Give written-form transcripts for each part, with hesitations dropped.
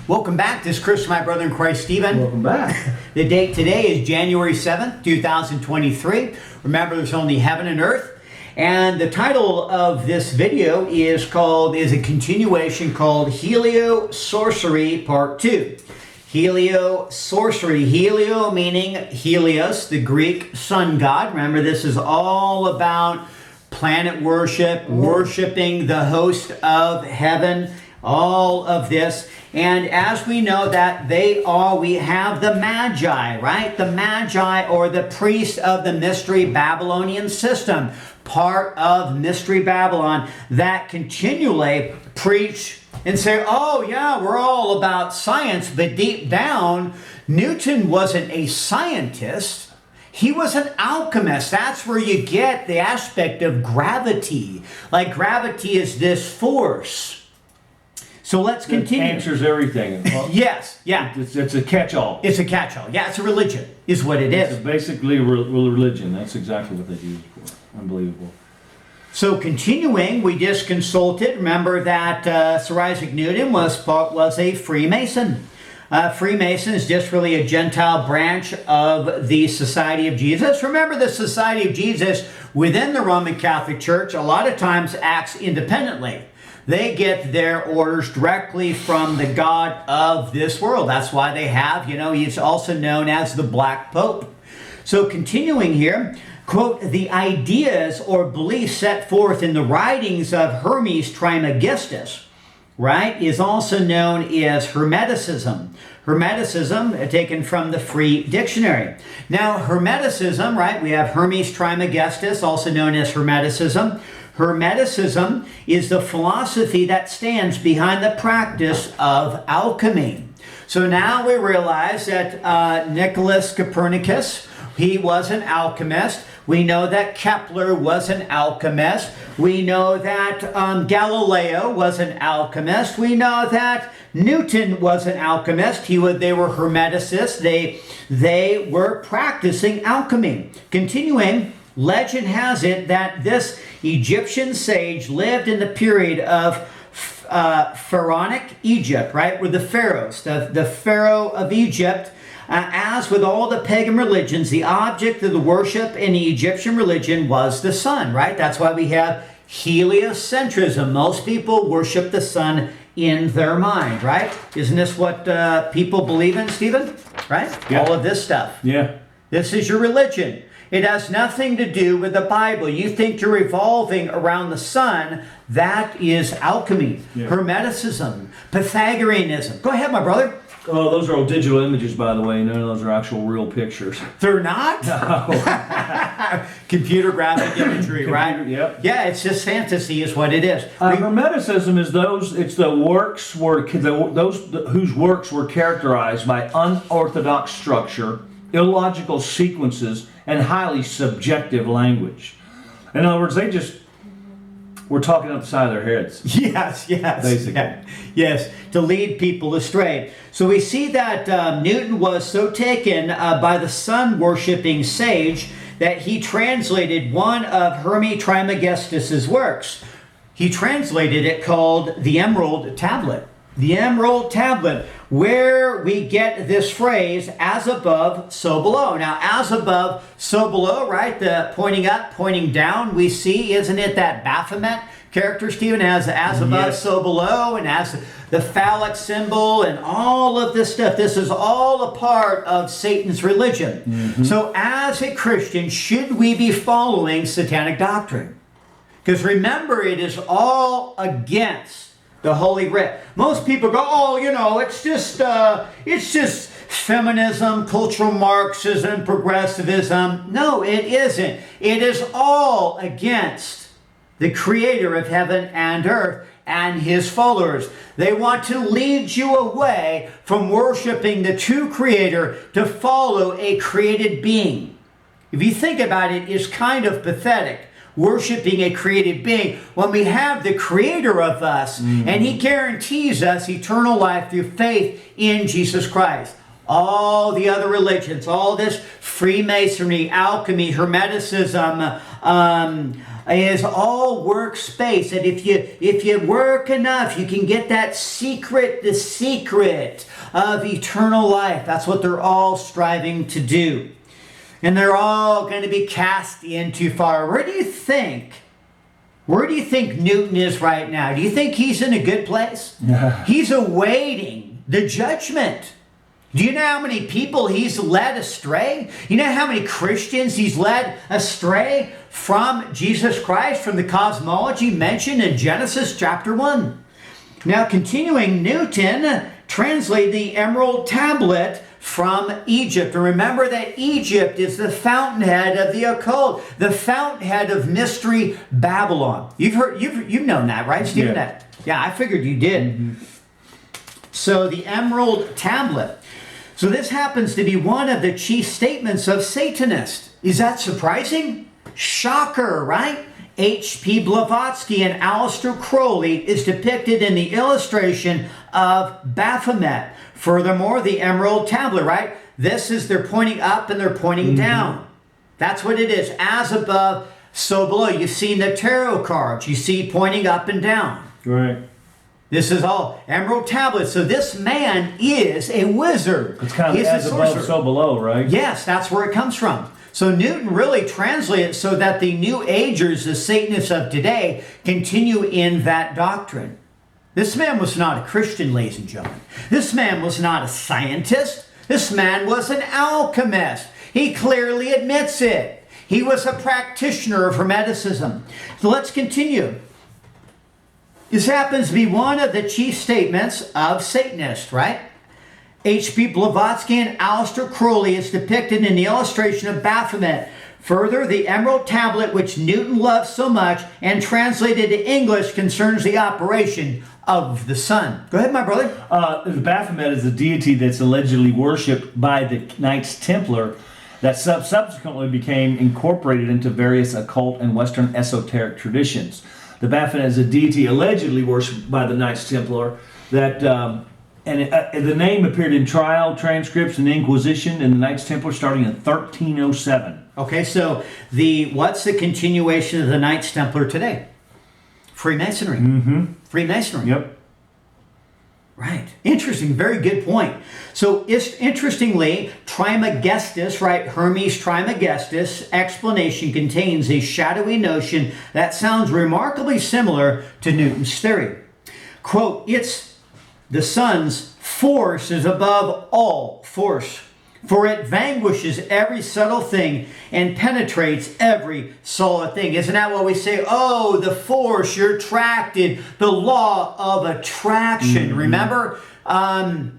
Welcome back. This is Chris, my brother in Christ, Stephen. Welcome back. The date today is January 7th, 2023. Remember, there's only heaven and earth. And the title of this video is a continuation called Heliosorcery Part 2. Heliosorcery. Helio meaning Helios, the Greek sun god. Remember, this is all about planet worship, worshiping the host of heaven, all of this. And as we know that we have the Magi, right? The Magi, or the priests of the Mystery Babylonian system, part of Mystery Babylon, that continually preach and say, oh yeah, we're all about science, but deep down, Newton wasn't a scientist. He was an alchemist. That's where you get the aspect of gravity. Like gravity is this force. So let's continue. It answers everything. Yes, yeah. It's a catch-all. It's a catch-all. Yeah, it's a religion, is what it is. It's basically religion. That's exactly what they use it for. Unbelievable. So continuing, we just consulted. Remember that Sir Isaac Newton was a Freemason. Freemason is just really a Gentile branch of the Society of Jesus. Remember, the Society of Jesus within the Roman Catholic Church a lot of times acts independently. They get their orders directly from the God of this world. That's why they have, he's also known as the Black Pope. So continuing here, quote, the ideas or beliefs set forth in the writings of Hermes Trismegistus, right, is also known as Hermeticism. Hermeticism, taken from the Free Dictionary. Now, Hermeticism, right, we have Hermes Trismegistus, also known as Hermeticism. Hermeticism is the philosophy that stands behind the practice of alchemy. So now we realize that Nicholas Copernicus, he was an alchemist. We know that Kepler was an alchemist. We know that Galileo was an alchemist. We know that Newton was an alchemist. They were Hermeticists. They were practicing alchemy. Continuing, legend has it that this Egyptian sage lived in the period of pharaonic Egypt, right? With the pharaohs, the pharaoh of Egypt. As with all the pagan religions, the object of the worship in the Egyptian religion was the sun, right? That's why we have heliocentrism. Most people worship the sun in their mind, right? Isn't this what people believe in, Stephen? Right? Yeah. All of this stuff. Yeah. This is your religion. It has nothing to do with the Bible. You think you're revolving around the sun. That is alchemy, Hermeticism, Pythagoreanism. Go ahead, my brother. Oh, those are all digital images, by the way. None of those are actual real pictures. They're not? No. Computer graphic imagery, right? Yep. Yeah, it's just fantasy is what it is. Hermeticism is those whose works were characterized by unorthodox structure, illogical sequences, and highly subjective language. In other words, they just were talking out the side of their heads. Yes. Basically. Yeah, yes, to lead people astray. So we see that Newton was so taken by the sun-worshipping sage that he translated one of Hermes Trismegistus's works. He translated it called the Emerald Tablet. The Emerald Tablet, where we get this phrase, as above, so below. Now, as above, so below, right? The pointing up, pointing down, we see, isn't it that Baphomet character, Stephen, as above, so below, and as the phallic symbol, and all of this stuff. This is all a part of Satan's religion. Mm-hmm. So as a Christian, should we be following satanic doctrine? Because remember, it is all against the Holy Writ. Most people go, it's just feminism, cultural Marxism, progressivism. No, it isn't. It is all against the Creator of heaven and earth and His followers. They want to lead you away from worshiping the true Creator to follow a created being. If you think about it, it's kind of pathetic. Worshiping a created being when we have the Creator of us, and He guarantees us eternal life through faith in Jesus Christ. All the other religions, all this Freemasonry, alchemy, Hermeticism, is all works-based. That if you work enough, you can get that secret, the secret of eternal life. That's what they're all striving to do. And they're all going to be cast into fire. Where do you think Newton is right now? Do you think he's in a good place? He's awaiting the judgment. Do you know how many people he's led astray? You know how many Christians he's led astray from Jesus Christ, from the cosmology mentioned in Genesis chapter 1? Now, continuing, Newton translated the emerald tablet from Egypt. And remember that Egypt is the fountainhead of the occult, the fountainhead of mystery Babylon. You've known that, right, Stephen? Yeah. Yeah, I figured you did. Mm-hmm. So the emerald tablet. So this happens to be one of the chief statements of Satanists. Is that surprising? Shocker, right? H.P. Blavatsky and Aleister Crowley is depicted in the illustration of Baphomet. Furthermore, the emerald tablet, right? This is, they're pointing up and they're pointing down. That's what it is. As above, so below. You've seen the tarot cards. You see pointing up and down. Right. This is all emerald tablets. So this man is a wizard. It's kind of He's as a above, sorcerer. so below, right? Yes, that's where it comes from. So Newton really translated it so that the New Agers, the Satanists of today, continue in that doctrine. This man was not a Christian, ladies and gentlemen. This man was not a scientist. This man was an alchemist. He clearly admits it. He was a practitioner of Hermeticism. So let's continue. This happens to be one of the chief statements of Satanists, right? H.P. Blavatsky and Aleister Crowley is depicted in the illustration of Baphomet. Further, the emerald tablet, which Newton loved so much and translated to English, concerns the operation of the sun. Go ahead, my brother. The Baphomet is a deity that's allegedly worshipped by the Knights Templar that subsequently became incorporated into various occult and Western esoteric traditions. The Baphomet is a deity allegedly worshipped by the Knights Templar that, the name appeared in trial transcripts and Inquisition in the Knights Templar starting in 1307. Okay, so what's the continuation of the Knights Templar today? Freemasonry. Freemasonry. Yep. Right. Interesting. Very good point. So, interestingly, Trismegistus, right, Hermes Trismegistus explanation contains a shadowy notion that sounds remarkably similar to Newton's theory. Quote, it's the sun's force is above all force, for it vanquishes every subtle thing and penetrates every solid thing. Isn't that what we say? Oh, the force, you're attracted, the law of attraction. Remember? Star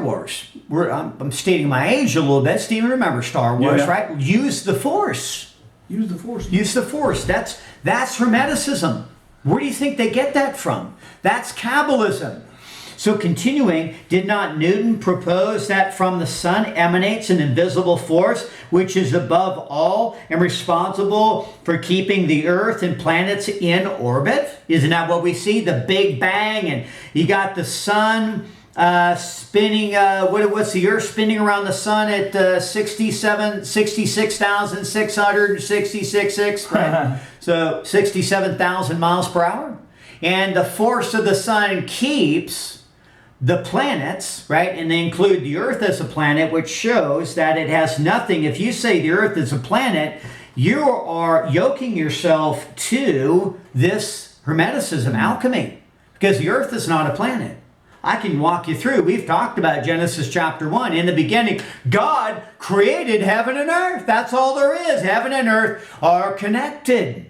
Wars. I'm stating my age a little bit. Stephen, remember Star Wars, right? Use the force. Use the force. Use the force. That's Hermeticism. Where do you think they get that from? That's Kabbalism. So continuing, did not Newton propose that from the sun emanates an invisible force which is above all and responsible for keeping the earth and planets in orbit? Isn't that what we see? The Big Bang, and you got the sun spinning, what's the earth spinning around the sun at 66,666, right? So 67,000 miles per hour. And the force of the sun keeps the planets, right? And they include the earth as a planet, which shows that it has nothing. If you say the earth is a planet, you are yoking yourself to this Hermeticism, alchemy, because the earth is not a planet. I can walk you through. We've talked about Genesis chapter 1. In the beginning, God created heaven and earth. That's all there is. Heaven and earth are connected.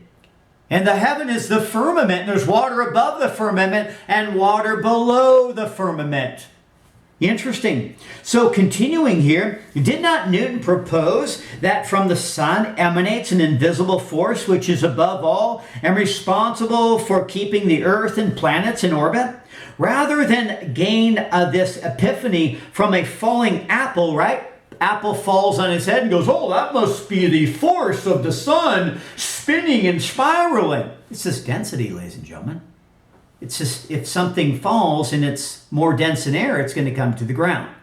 And the heaven is the firmament. There's water above the firmament and water below the firmament. Interesting. So continuing here, did not Newton propose that from the sun emanates an invisible force which is above all and responsible for keeping the earth and planets in orbit? Rather than gain this epiphany from a falling apple, right? Apple falls on his head and goes, oh, that must be the force of the sun spinning and spiraling. It's just density, ladies and gentlemen. It's just, if something falls and it's more dense than air, it's going to come to the ground.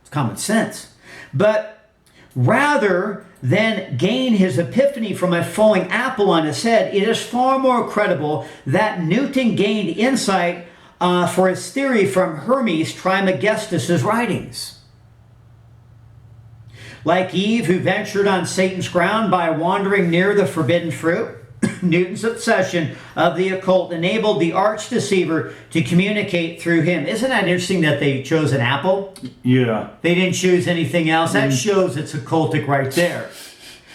It's common sense. But rather then gain his epiphany from a falling apple on his head, it is far more credible that Newton gained insight for his theory from Hermes Trismegistus's writings. Like Eve, who ventured on Satan's ground by wandering near the forbidden fruit, Newton's obsession of the occult enabled the arch deceiver to communicate through him. Isn't that interesting that they chose an apple? Yeah. They didn't choose anything else. That shows it's occultic right there.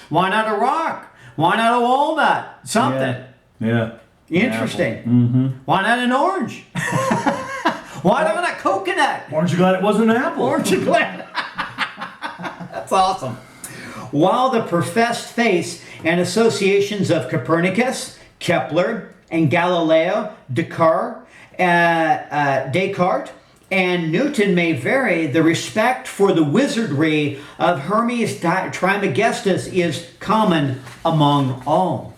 Why not a rock? Why not a walnut? Something. Yeah. Interesting. Mm-hmm. Why not an orange? Why not a coconut? Aren't you glad it wasn't an apple? Aren't you glad? That's awesome. While the professed faith and associations of Copernicus, Kepler, and Galileo, Descartes, and Newton may vary, the respect for the wizardry of Hermes Trismegistus is common among all.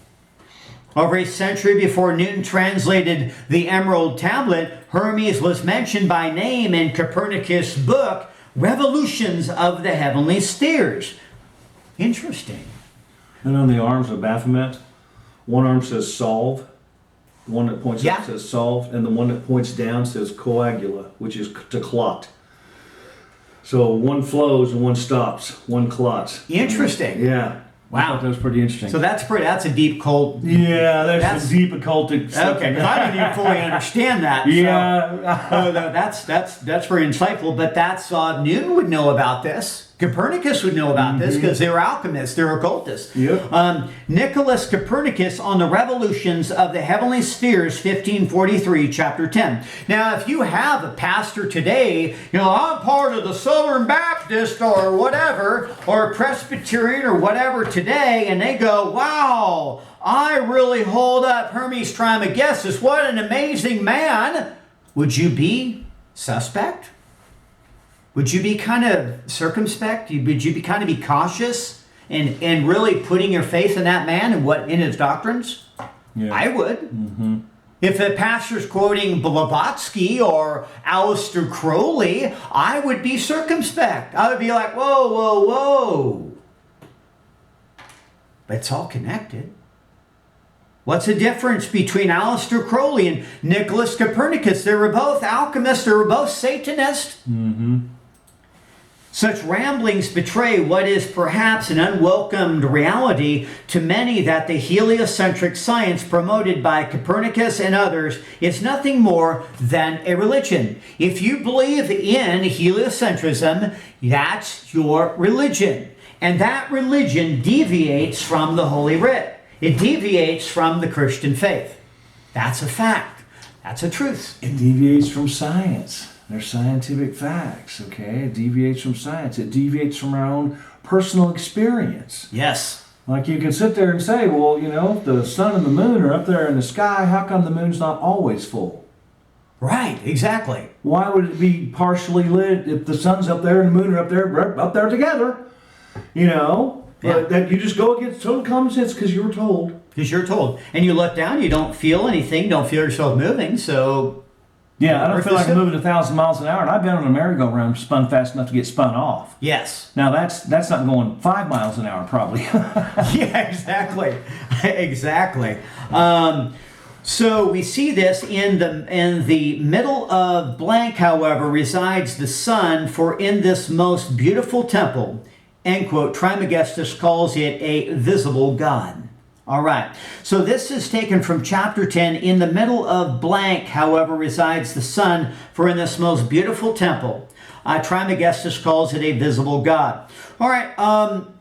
Over a century before Newton translated the Emerald Tablet, Hermes was mentioned by name in Copernicus' book, Revolutions of the Heavenly Spheres. Interesting. And on the arms of Baphomet, one arm says solve, the one that points up says solve, and the one that points down says coagula, which is to clot. So one flows and one stops, one clots. Interesting. Yeah. Wow. I thought that was pretty interesting. So that's a deep cult. Yeah, that's some deep occultic stuff. Okay, because I didn't even fully understand that. Yeah. So, that's very insightful. But that's Newton would know about this. Copernicus would know about this because they were alchemists, they were occultists. Yep. Nicholas Copernicus on the Revolutions of the Heavenly Spheres, 1543, chapter 10. Now, if you have a pastor today, I'm part of the Southern Baptist or whatever, or Presbyterian or whatever today, and they go, wow, I really hold up Hermes Trismegistus. What an amazing man. Would you be suspect? Would you be kind of circumspect? Would you be kind of be cautious and really putting your faith in that man and in his doctrines? Yeah. I would. Mm-hmm. If a pastor's quoting Blavatsky or Aleister Crowley, I would be circumspect. I would be like, whoa, whoa, whoa. But it's all connected. What's the difference between Aleister Crowley and Nicholas Copernicus? They were both alchemists. They were both Satanists. Mm-hmm. Such ramblings betray what is perhaps an unwelcomed reality to many, that the heliocentric science promoted by Copernicus and others is nothing more than a religion. If you believe in heliocentrism, that's your religion. And that religion deviates from the Holy Writ. It deviates from the Christian faith. That's a fact. That's a truth. It deviates from science. They're scientific facts, okay? It deviates from science. It deviates from our own personal experience. Yes. Like you can sit there and say, well, if the sun and the moon are up there in the sky, how come the moon's not always full? Right, exactly. Why would it be partially lit if the sun's up there and the moon are up there together? But that you just go against total common sense because you were told. Because you're told. And you look down, you don't feel anything, don't feel yourself moving, so... Yeah, I don't feel like I'm moving 1,000 miles an hour, and I've been on a merry-go-round spun fast enough to get spun off. Yes. Now that's not going 5 miles an hour, probably. Yeah, exactly. Exactly. So we see this in the middle of blank, however, resides the sun, for in this most beautiful temple, end quote, Trismegistus calls it a visible God. All right, so this is taken from chapter 10. In the middle of blank, however, resides the sun, for in this most beautiful temple, Trismegistus calls it a visible God. All right,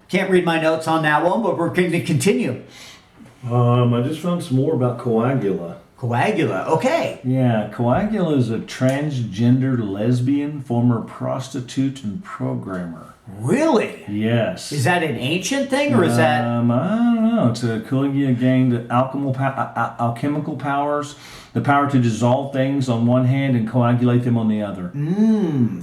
can't read my notes on that one, but we're going to continue. I just found some more about coagula. Coagula, okay. Yeah, coagula is a transgender lesbian, former prostitute and programmer. Really? Yes. Is that an ancient thing, or is that... I don't know. It's a Caligula gained alchemical powers, the power to dissolve things on one hand and coagulate them on the other.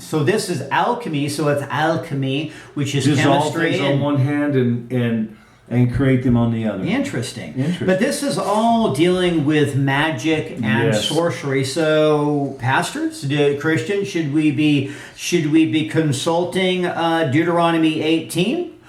So this is alchemy, so it's alchemy, which is dissolve chemistry. Things on one hand and create them on the other. Interesting. But this is all dealing with magic and sorcery. So, pastors, Christians, should we be consulting Deuteronomy 18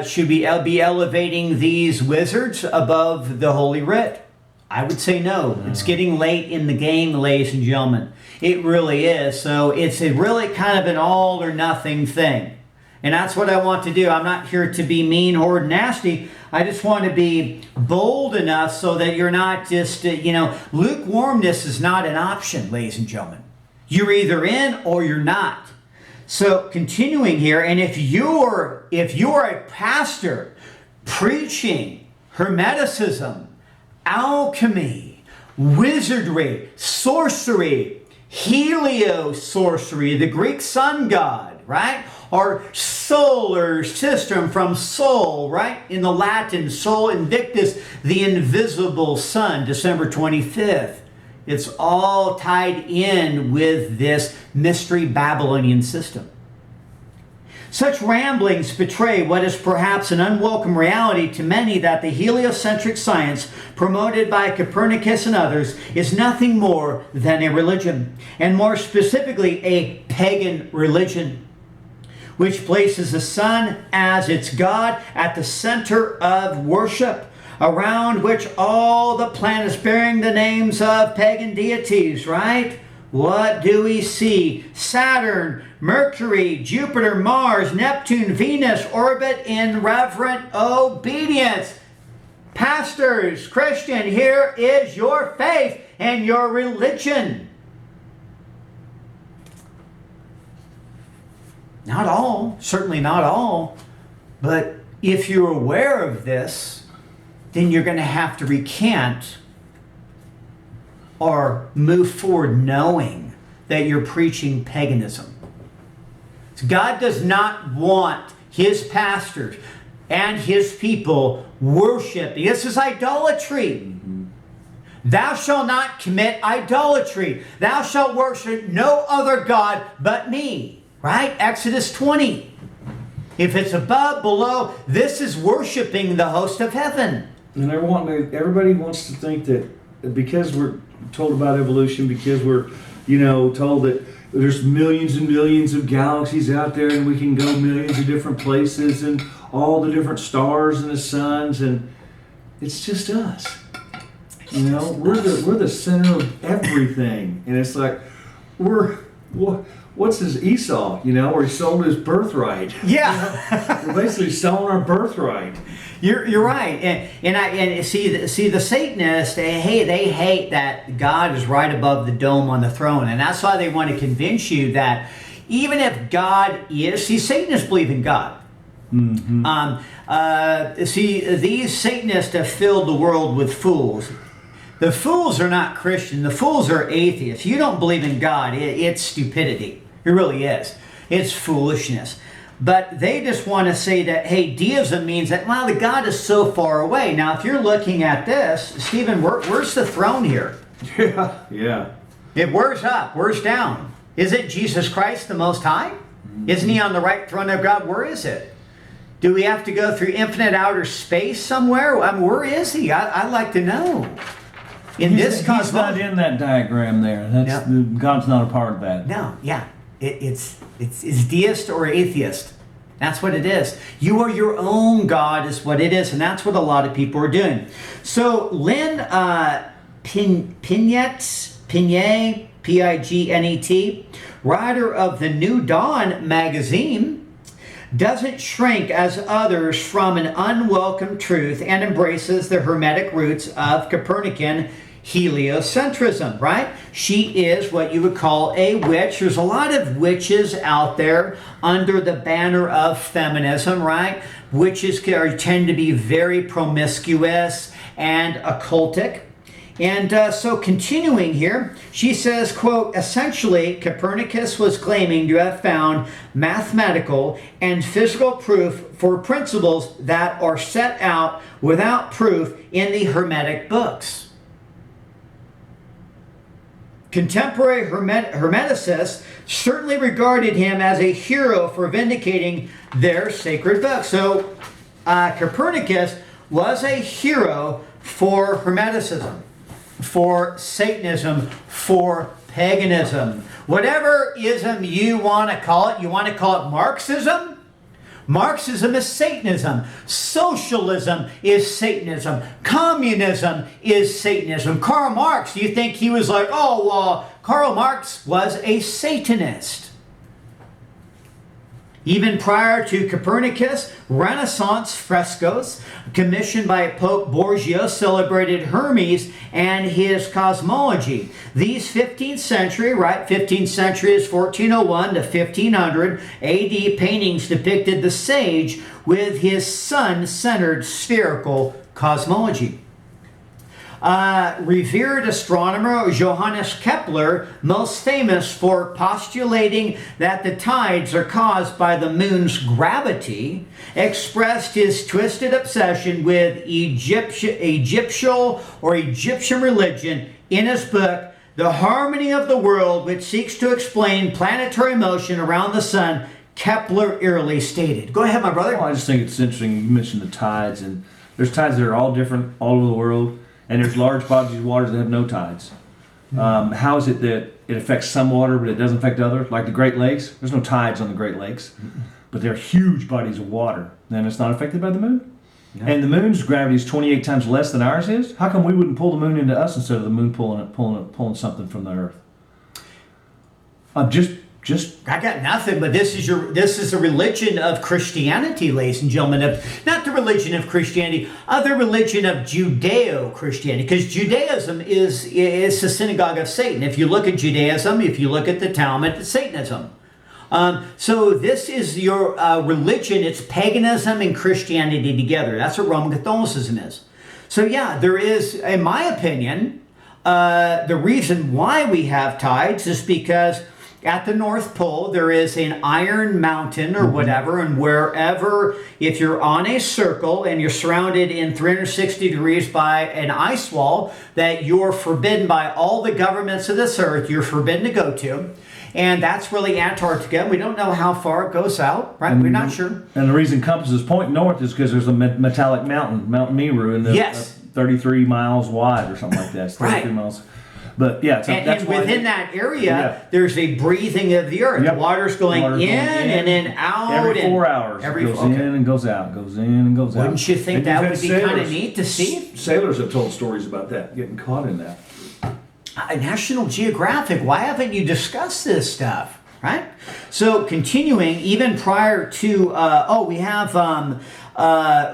Should we be elevating these wizards above the Holy Writ? I would say no. It's getting late in the game, ladies and gentlemen. It really is. So it's a really kind of an all or nothing thing. And that's what I want to do. I'm not here to be mean or nasty. I just want to be bold enough so that you're not just, lukewarmness is not an option, ladies and gentlemen. You're either in or you're not. So continuing here, and if you're a pastor preaching Hermeticism, alchemy, wizardry, sorcery, Heliosorcery, the Greek sun god, right? Or solar system from sol, right? In the Latin, Sol Invictus, the invisible sun, December 25th. It's all tied in with this mystery Babylonian system. Such ramblings betray what is perhaps an unwelcome reality to many, that the heliocentric science promoted by Copernicus and others is nothing more than a religion, and more specifically a pagan religion, which places the sun as its god at the center of worship, around which all the planets bearing the names of pagan deities, right? What do we see? Saturn, Mercury, Jupiter, Mars, Neptune, Venus orbit in reverent obedience. Pastors, Christian, here is your faith and your religion. Not all, certainly not all, but if you're aware of this, then you're going to have to recant or move forward knowing that you're preaching paganism. God does not want his pastors and his people worshiping. This is idolatry. Thou shalt not commit idolatry. Thou shalt worship no other God but me. Right? Exodus 20. If it's above, below, this is worshiping the host of heaven. And everybody wants to think that because we're told about evolution, because we're, told that there's millions and millions of galaxies out there, and we can go millions of different places, and all the different stars and the suns, and it's just us. We're the center of everything, and it's like what's his Esau? Where he sold his birthright. Yeah, we're basically selling our birthright. You're right, and see the Satanists. They hate that God is right above the dome on the throne, and that's why they want to convince you that even if God is, Satanists believe in God. Mm-hmm. These Satanists have filled the world with fools. The fools are not Christian. The fools are atheists. You don't believe in God. It's stupidity. It really is. It's foolishness. But they just want to say that, hey, deism means that, well, the God is so far away. Now, if you're looking at this, Stephen, where's the throne here? Yeah. Where's up? Where's down? Is it Jesus Christ the Most High? Mm-hmm. Isn't he on the right throne of God? Where is it? Do we have to go through infinite outer space somewhere? Where is he? I'd like to know. He's not in that diagram there. God's not a part of that. No, yeah. It's deist or atheist. That's what it is. You are your own God is what it is, and that's what a lot of people are doing. So Lynn Pignet, Pignet, writer of the New Dawn magazine, doesn't shrink as others from an unwelcome truth and embraces the Hermetic roots of Copernican heliocentrism, right? She is what you would call a witch. There's a lot of witches out there under the banner of feminism, right? Witches tend to be very promiscuous and occultic. And so continuing here, she says, quote, essentially, Copernicus was claiming to have found mathematical and physical proof for principles that are set out without proof in the Hermetic books. Contemporary Hermeticists certainly regarded him as a hero for vindicating their sacred books. So Copernicus was a hero for Hermeticism, for Satanism, for paganism. Whatever ism you want to call it. You want to call it Marxism? Marxism is Satanism. Socialism is Satanism. Communism is Satanism. Karl Marx, do you think he was like, oh, well, Karl Marx was a Satanist? Even prior to Copernicus, Renaissance frescoes commissioned by Pope Borgia celebrated Hermes and his cosmology. These 15th century, right, 15th century is 1401 to 1500 AD paintings depicted the sage with his sun-centered spherical cosmology. Revered astronomer Johannes Kepler, most famous for postulating that the tides are caused by the moon's gravity, expressed his twisted obsession with Egyptian religion in his book, The Harmony of the World, which seeks to explain planetary motion around the sun. Kepler eerily stated. Go ahead, my brother. Well, I just think it's interesting you mentioned the tides, and there's tides that are all different all over the world. And there's large bodies of water that have no tides. How is it that it affects some water but it doesn't affect others? Like the Great Lakes, there's no tides on the Great Lakes, but they're huge bodies of water. And it's not affected by the moon. No. And the moon's gravity is 28 times less than ours is. How come we wouldn't pull the moon into us instead of the moon pulling something from the Earth? I got nothing, but this is a religion of Christianity, ladies and gentlemen. Not the religion of Christianity, the religion of Judeo-Christianity, because Judaism is the synagogue of Satan. If you look at Judaism, if you look at the Talmud, it's Satanism. So this is your religion. It's paganism and Christianity together. That's what Roman Catholicism is. So yeah, there is, in my opinion, the reason why we have tides is because at the North Pole, there is an iron mountain or whatever, and wherever, if you're on a circle and you're surrounded in 360 degrees by an ice wall that you're forbidden by all the governments of this earth, you're forbidden to go to. And that's really Antarctica. We don't know how far it goes out, right? We're not sure. And the reason compasses point north is because there's a metallic mountain, Mount Meru, and yes. 33 miles wide or something like that. It's 33 right. miles. But yeah, so and within that area, there's a breathing of the earth. Yep. The water's going in and then out. Every 4 hours. It goes in and goes out, goes in and goes out. Wouldn't you think that would be kind of neat to see? Sailors have told stories about that, getting caught in that. National Geographic, why haven't you discussed this stuff? Right? So continuing, even prior to, we have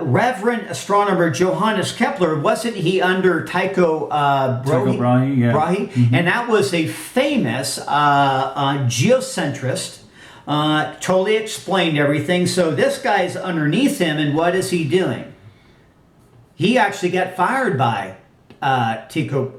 Reverend astronomer Johannes Kepler. Wasn't he under Tycho Brahe? Yeah. Brahe? Mm-hmm. And that was a famous geocentrist. Totally explained everything. So this guy's underneath him, and what is he doing? He actually got fired by Tycho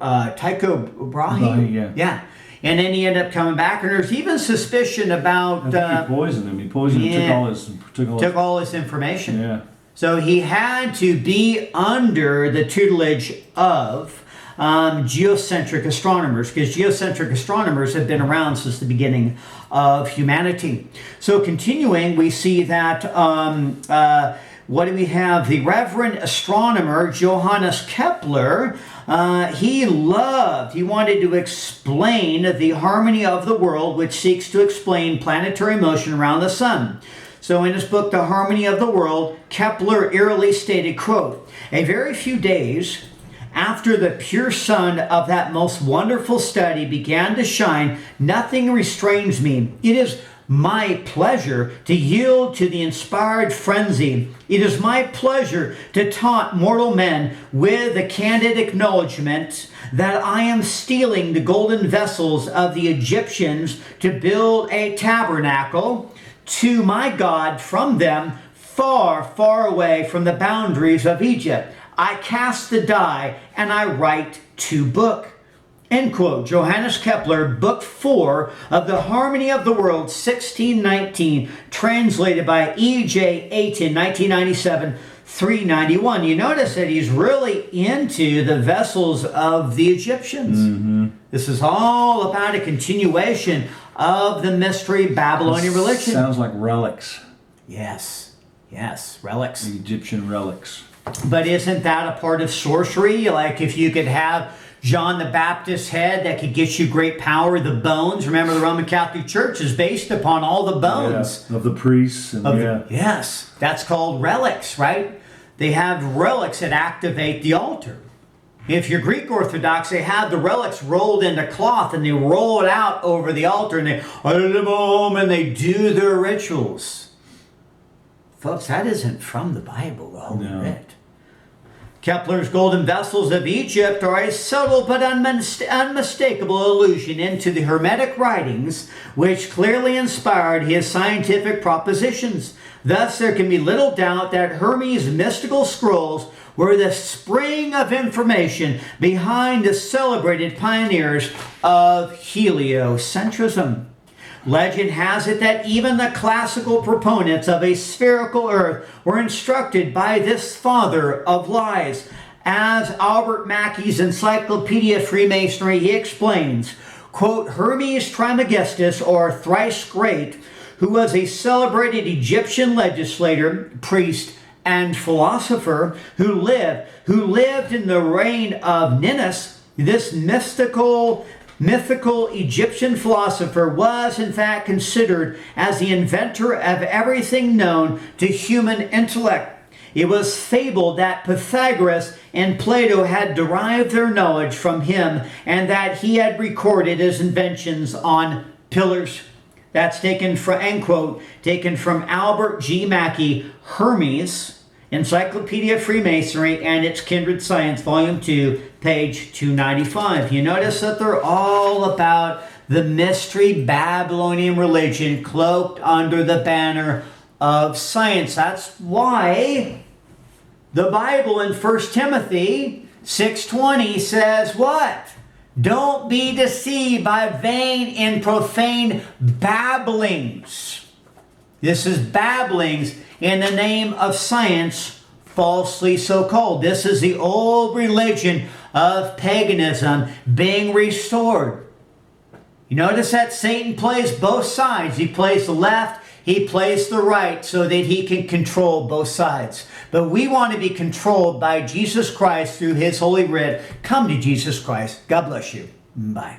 Brahe. Yeah. And then he ended up coming back, and there's even suspicion about... I think he poisoned him. He poisoned him, took all his information. Yeah. So he had to be under the tutelage of geocentric astronomers, because geocentric astronomers have been around since the beginning of humanity. So continuing, we see that... what do we have? The Reverend astronomer Johannes Kepler, he wanted to explain the harmony of the world, which seeks to explain planetary motion around the sun. So in his book, The Harmony of the World, Kepler eerily stated, quote, "A very few days after the pure sun of that most wonderful study began to shine, nothing restrains me. It is my pleasure to yield to the inspired frenzy. It is my pleasure to taunt mortal men with the candid acknowledgement that I am stealing the golden vessels of the Egyptians to build a tabernacle to my God from them, far, far away from the boundaries of Egypt. I cast the die and I write to book." End quote. Johannes Kepler, Book 4 of The Harmony of the World, 1619, translated by E.J. Ayton, 1997, 391. You notice that he's really into the vessels of the Egyptians. Mm-hmm. This is all about a continuation of the mystery Babylonian religion. Sounds like relics. Yes, relics. The Egyptian relics. But isn't that a part of sorcery? Like if you could have John the Baptist's head that could get you great power, the bones. Remember, the Roman Catholic Church is based upon all the bones. Yeah, of the priests. And Yes, that's called relics, right? They have relics that activate the altar. If you're Greek Orthodox, they have the relics rolled into cloth and they roll it out over the altar and they do their rituals. Folks, that isn't from the Bible, the Holy Writ. Kepler's golden vessels of Egypt are a subtle but unmistakable allusion into the Hermetic writings, which clearly inspired his scientific propositions. Thus, there can be little doubt that Hermes' mystical scrolls were the spring of information behind the celebrated pioneers of heliocentrism. Legend has it that even the classical proponents of a spherical earth were instructed by this father of lies. As Albert Mackey's Encyclopedia Freemasonry, he explains, quote, Hermes Trismegistus, or Thrice Great, who was a celebrated Egyptian legislator, priest, and philosopher who lived in the reign of Ninus, this mythical Egyptian philosopher was in fact considered as the inventor of everything known to human intellect. It was fabled that Pythagoras and Plato had derived their knowledge from him and that he had recorded his inventions on pillars. That's taken from, end quote, taken from Albert G. Mackey, Hermes, Encyclopedia Freemasonry and its Kindred Science, Volume 2, page 295. You notice that they're all about the mystery Babylonian religion cloaked under the banner of science. That's why the Bible in 1 Timothy 6:20 says what? Don't be deceived by vain and profane babblings. This is babblings in the name of science, falsely so called. This is the old religion of paganism being restored. You notice that Satan plays both sides. He plays the left, he plays the right, so that he can control both sides. But we want to be controlled by Jesus Christ through his Holy Writ. Come to Jesus Christ. God bless you. Bye.